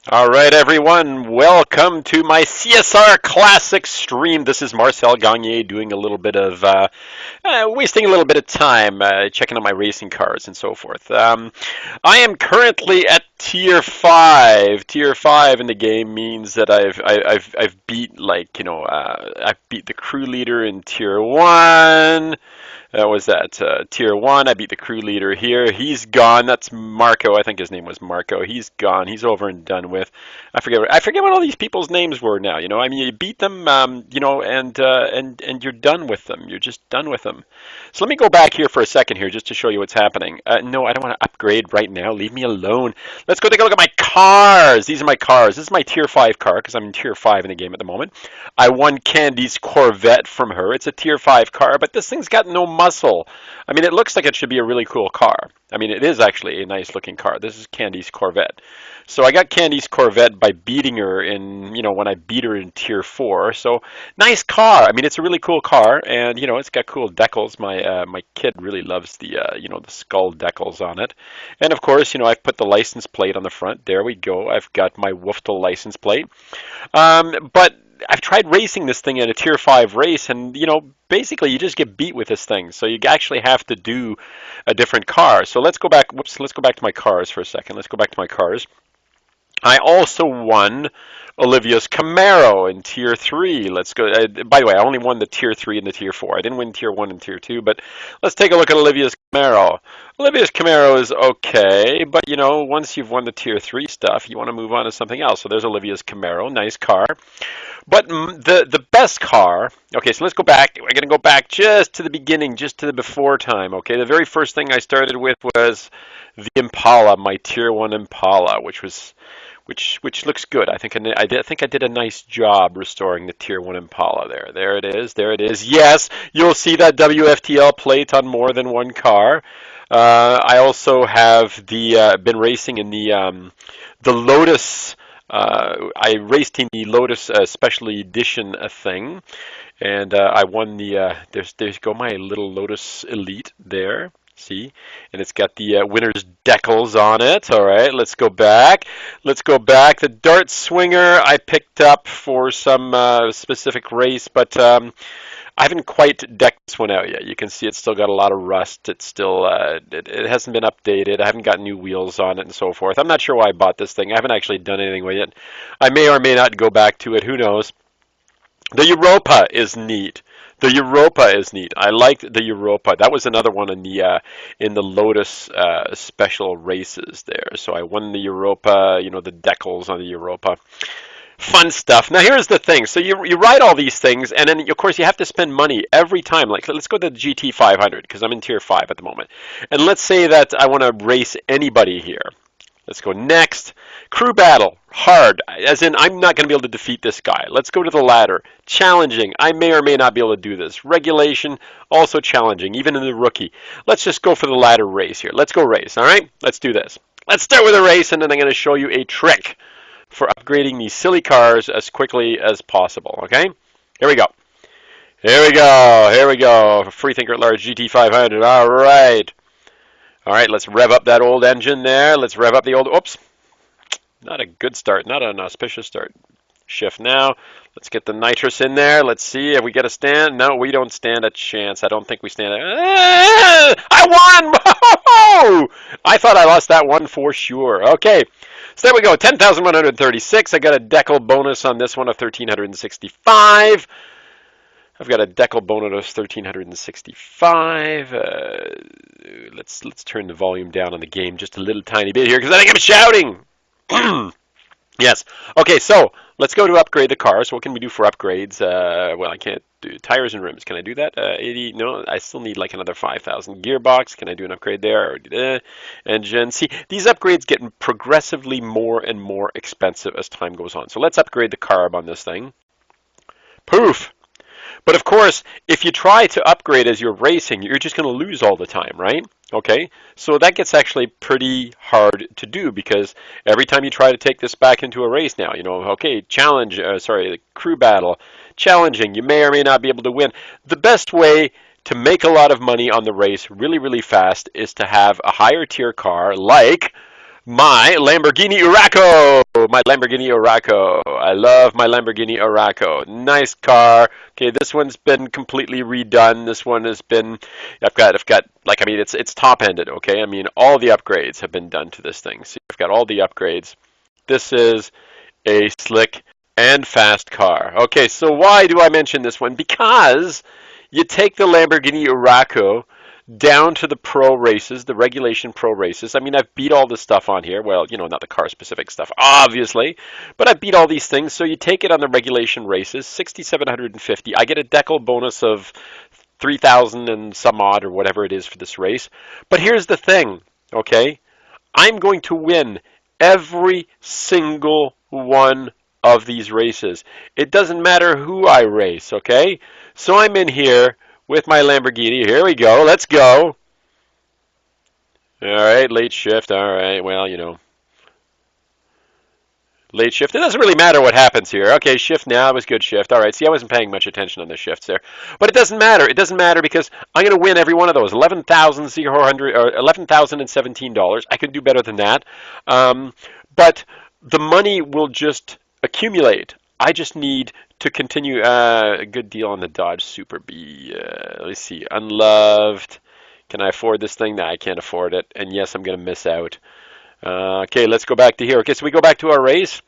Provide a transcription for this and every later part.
All right, everyone, welcome to my CSR Classics stream. This is Marcel Gagne doing a little bit of wasting a little bit of time checking out my racing cars and so forth. I am currently at Tier 5. Tier 5 in the game means that I've beat I've beat the crew leader in Tier 1. That was at Tier 1. I beat the crew leader here. He's gone. That's Marco. I think his name was Marco. He's gone. He's over and done with. I forget what all these people's names were now. I mean, you beat them, and you're done with them. You're just done with them. So let me go back here for a second here just to show you what's happening. No, I don't want to upgrade right now. Leave me alone. Let's go take a look at my cars. These are my cars. This is my Tier 5 car because I'm in Tier 5 in the game at the moment. I won Candy's Corvette from her. It's a Tier 5 car, but this thing's got no muscle. I mean, it looks like it should be a really cool car. I mean, it is actually a nice looking car. This is Candy's Corvette. So I got Candy's Corvette by beating her when I beat her in Tier 4. So nice car. I mean, it's a really cool car, and it's got cool decals. My kid really loves the skull decals on it. And of course, I've put the license plate on the front. There we go. I've got my Wooftel license plate. But I've tried racing this thing in a Tier 5 race, and basically you just get beat with this thing. So you actually have to do a different car. So let's go back. Whoops. Let's go back to my cars for a second. Let's go back to my cars. I also won Olivia's Camaro in Tier 3. Let's go. By the way, I only won the Tier 3 and the Tier 4. I didn't win Tier 1 and Tier 2, but let's take a look at Olivia's Camaro. Olivia's Camaro is okay, but once you've won the Tier 3 stuff, you want to move on to something else. So there's Olivia's Camaro, nice car. But the best car, okay, so let's go back. We're going to go back just to the beginning, just to the before time, okay? The very first thing I started with was the Impala, my Tier 1 Impala, which looks good. I think I did a nice job restoring the Tier 1 Impala there. There it is. There it is. Yes, you'll see that WFTL plate on more than one car. I also have been racing in the Lotus. I raced in the Lotus Special Edition thing, and I won the. There's go my little Lotus Elite there. See, and it's got the winner's decals on it. All right, let's go back. Let's go back. The Dart Swinger I picked up for some specific race, but I haven't quite decked this one out yet. You can see it's still got a lot of rust. It's still it hasn't been updated. I haven't got new wheels on it and so forth. I'm not sure why I bought this thing. I haven't actually done anything with it. I may or may not go back to it. Who knows? The Europa is neat. The Europa is neat. I liked the Europa. That was another one in the Lotus special races there. So I won the Europa. The decals on the Europa. Fun stuff. Now here's the thing. So you ride all these things, and then of course you have to spend money every time. Like let's go to the GT 500 because I'm in Tier 5 at the moment, and let's say that I want to race anybody here. Let's go next. Crew battle, hard, as in I'm not going to be able to defeat this guy. Let's go to the ladder. Challenging, I may or may not be able to do this. Regulation, also challenging, even in the rookie. Let's just go for the ladder race here. Let's go race, all right? Let's do this. Let's start with a race, and then I'm going to show you a trick for upgrading these silly cars as quickly as possible, okay? Here we go. Here we go. Here we go. Freethinker at Large GT 500. All right. All right, let's rev up that old engine there. Let's rev up the old, oops, not a good start, not an auspicious start. Shift now. Let's get the nitrous in there. Let's see if we get a stand. No, we don't stand a chance. I don't think we stand I won! I thought I lost that one for sure. Okay, so there we go. 10,136. I got a decal bonus on this one of 1,365. I've got a decal bonus of 1,365. Let's turn the volume down on the game just a little tiny bit here because I think I'm shouting. Yes. Okay, so let's go to upgrade the car. So what can we do for upgrades? Well, I can't do tires and rims. Can I do that? 80? No, I still need like another 5,000. Gearbox. Can I do an upgrade there? Engine. See, these upgrades get progressively more and more expensive as time goes on. So let's upgrade the carb on this thing. Poof. But of course, if you try to upgrade as you're racing, you're just going to lose all the time, right? Okay, so that gets actually pretty hard to do because every time you try to take this back into a race now, okay, challenge, crew battle, challenging, you may or may not be able to win. The best way to make a lot of money on the race really, really fast is to have a higher tier car like my Lamborghini Huracan. my Lamborghini Urraco. I love my Lamborghini Urraco. Nice car. Okay, this one's been completely redone. This one has been, I've got, like, I mean, it's top-ended, okay? I mean, all the upgrades have been done to this thing. See, I've got all the upgrades. This is a slick and fast car. Okay, so why do I mention this one? Because you take the Lamborghini Urraco down to the pro races, the regulation pro races. I mean, I've beat all this stuff on here. Well, you know, not the car specific stuff, obviously, but I beat all these things. So you take it on the regulation races, 6,750. I get a decal bonus of 3,000 and some odd or whatever it is for this race. But here's the thing, okay? I'm going to win every single one of these races. It doesn't matter who I race, okay? So I'm in here with my Lamborghini. Here we go. Let's go. All right, late shift. All right, well, you know, late shift. It doesn't really matter what happens here. Okay, shift now. It was good shift. All right, see, I wasn't paying much attention on the shifts there. But it doesn't matter. It doesn't matter because I'm going to win every one of those. $11,017. I can do better than that. But the money will just accumulate. I just need to continue. A good deal on the Dodge Super B. Let's see. Unloved. Can I afford this thing? No, I can't afford it. And yes, I'm going to miss out. Okay, let's go back to here. Okay, so we go back to our race.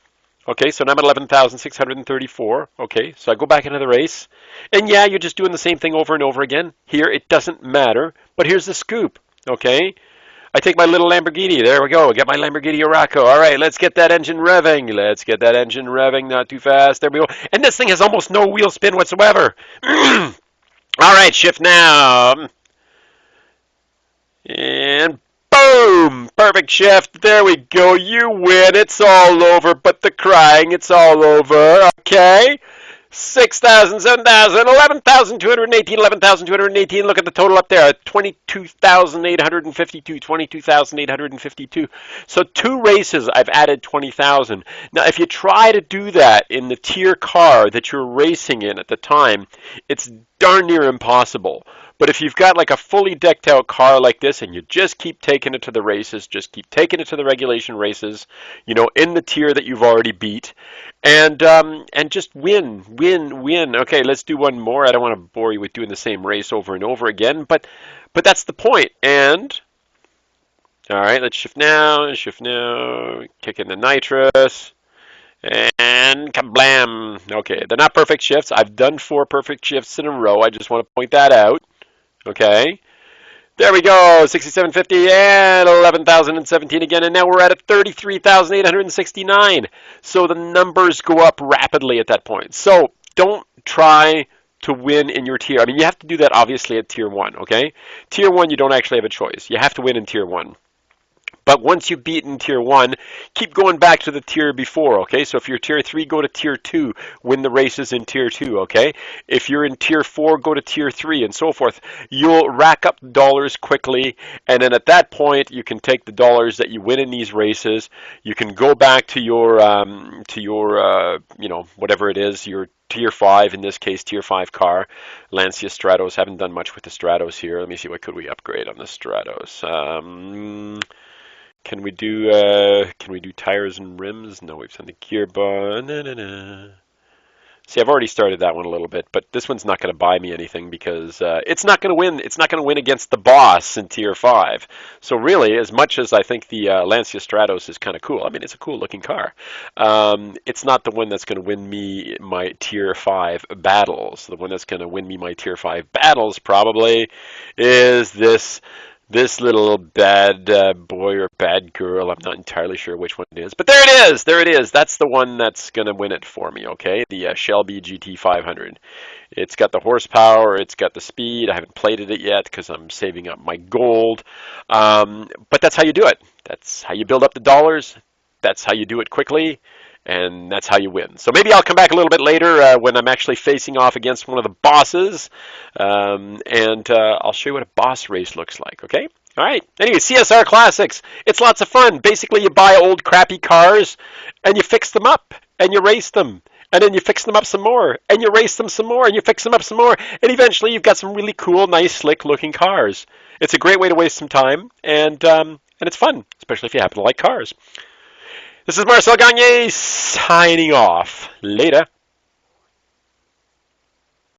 Okay, so now I'm at 11,634. Okay, so I go back into the race. And yeah, you're just doing the same thing over and over again. Here, it doesn't matter. But here's the scoop. Okay, I take my little Lamborghini. There we go. I get my Lamborghini Urraco. All right, let's get that engine revving. Let's get that engine revving. Not too fast. There we go. And this thing has almost no wheel spin whatsoever. All right, shift now. And boom! Perfect shift. There we go. You win. It's all over. But the crying, it's all over. Okay. 6,000, 7,000, 11,218, 11,218. Look at the total up there. 22,852, 22,852. So two races, I've added 20,000. Now, if you try to do that in the tier car that you're racing in at the time, it's darn near impossible. But if you've got like a fully decked out car like this and you just keep taking it to the races, just keep taking it to the regulation races, you know, in the tier that you've already beat, and just win. Okay, let's do one more. I don't want to bore you with doing the same race over and over again, but that's the point. And all right, let's shift now, kick in the nitrous. And kablam. Okay, they're not perfect shifts. I've done 4 perfect shifts in a row. I just want to point that out. Okay. There we go. 6,750 and 11,017 again. And now we're at 33,869. So the numbers go up rapidly at that point. So don't try to win in your tier. I mean, you have to do that obviously at tier 1. Okay. Tier 1, you don't actually have a choice. You have to win in tier 1. But once you've beaten tier 1, keep going back to the tier before, okay? So if you're tier 3, go to tier 2, win the races in tier 2, okay? If you're in tier 4, go to tier 3, and so forth. You'll rack up dollars quickly, and then at that point, you can take the dollars that you win in these races. You can go back to your you know, whatever it is, your tier 5, in this case, tier 5 car. Lancia Stratos, haven't done much with the Stratos here. Let me see, what could we upgrade on the Stratos? Can we do tires and rims? No, we've done the gearbox. No. See, I've already started that one a little bit, but this one's not going to buy me anything because it's not going to win. It's not going to win against the boss in tier 5. So really, as much as I think the Lancia Stratos is kind of cool, I mean, it's a cool looking car. It's not the one that's going to win me my tier 5 battles. The one that's going to win me my tier 5 battles probably is this little bad boy or bad girl. I'm not entirely sure which one it is. But there it is. There it is. That's the one that's going to win it for me, okay? The Shelby GT500. It's got the horsepower. It's got the speed. I haven't plated it yet because I'm saving up my gold. But that's how you do it. That's how you build up the dollars. That's how you do it quickly. And that's how you win. So maybe I'll come back a little bit later when I'm actually facing off against one of the bosses, and I'll show you what a boss race looks like, okay? All right. Anyway, CSR Classics. It's lots of fun. Basically, you buy old crappy cars, and you fix them up, and you race them. And then you fix them up some more, and you race them some more, and you fix them up some more, and eventually you've got some really cool, nice, slick-looking cars. It's a great way to waste some time, and it's fun, especially if you happen to like cars. This is Marcel Gagne signing off. Later.